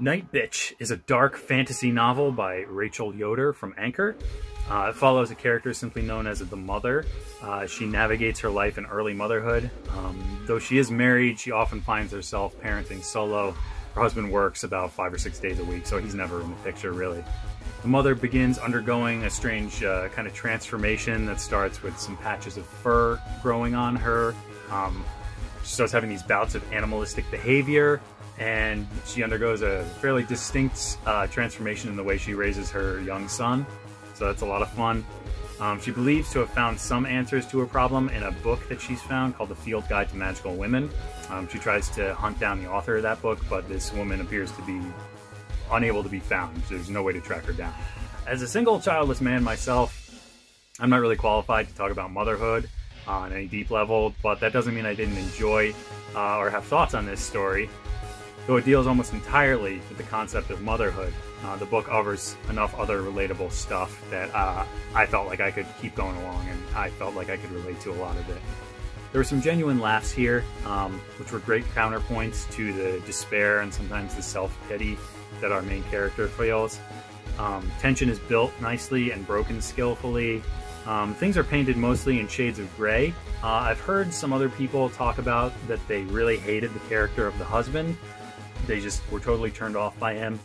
Nightbitch is a dark fantasy novel by Rachel Yoder from Anchor. It follows a character simply known as the Mother. She navigates her life in early motherhood. Though she is married, she often finds herself parenting solo. Her husband works about 5 or 6 days a week, so he's never in the picture, really. The Mother begins undergoing a strange kind of transformation that starts with some patches of fur growing on her. She starts having these bouts of animalistic behavior, and she undergoes a fairly distinct transformation in the way she raises her young son. So that's a lot of fun. She believes to have found some answers to her problem in a book that she's found called The Field Guide to Magical Women. She tries to hunt down the author of that book, but this woman appears to be unable to be found. There's no way to track her down. As a single childless man myself, I'm not really qualified to talk about motherhood on any deep level, but that doesn't mean I didn't enjoy or have thoughts on this story. Though it deals almost entirely with the concept of motherhood, the book offers enough other relatable stuff that I felt like I could keep going along, and I felt like I could relate to a lot of it. There were some genuine laughs here, which were great counterpoints to the despair and sometimes the self-pity that our main character feels. Tension is built nicely and broken skillfully. Things are painted mostly in shades of gray. I've heard some other people talk about that they really hated the character of the husband. They just were totally turned off by him.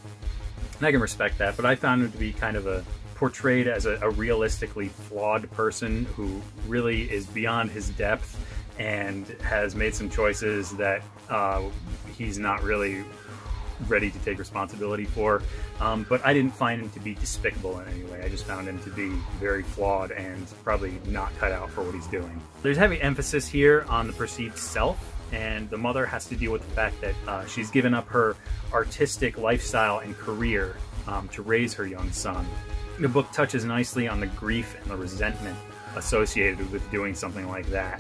And I can respect that, but I found him to be kind of portrayed as a realistically flawed person who really is beyond his depth and has made some choices that he's not really ready to take responsibility for. But I didn't find him to be despicable in any way. I just found him to be very flawed and probably not cut out for what he's doing. There's heavy emphasis here on the perceived self, and the mother has to deal with the fact that she's given up her artistic lifestyle and career to raise her young son. The book touches nicely on the grief and the resentment associated with doing something like that.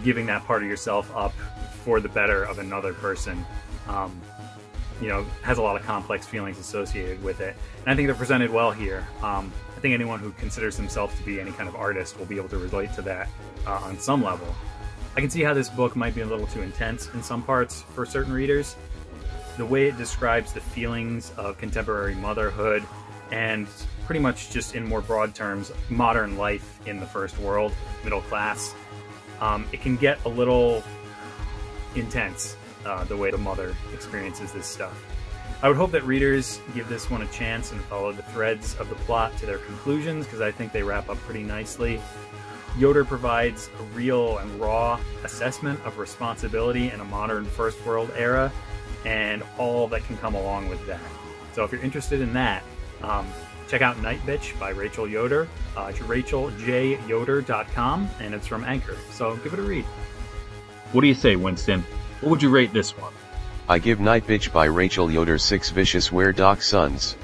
Giving that part of yourself up for the better of another person, you know, has a lot of complex feelings associated with it. And I think they're presented well here. I think anyone who considers themselves to be any kind of artist will be able to relate to that on some level. I can see how this book might be a little too intense in some parts for certain readers. The way it describes the feelings of contemporary motherhood and pretty much just in more broad terms, modern life in the first world, middle class, it can get a little intense, the way the mother experiences this stuff. I would hope that readers give this one a chance and follow the threads of the plot to their conclusions, because I think they wrap up pretty nicely. Yoder provides a real and raw assessment of responsibility in a modern first world era and all that can come along with that. So if you're interested in that, check out Nightbitch by Rachel Yoder. It's racheljyoder.com, and it's from Anchor, so give it a read. What do you say, Winston? What would you rate this one? I give Nightbitch by Rachel Yoder 6 vicious were dachshunds.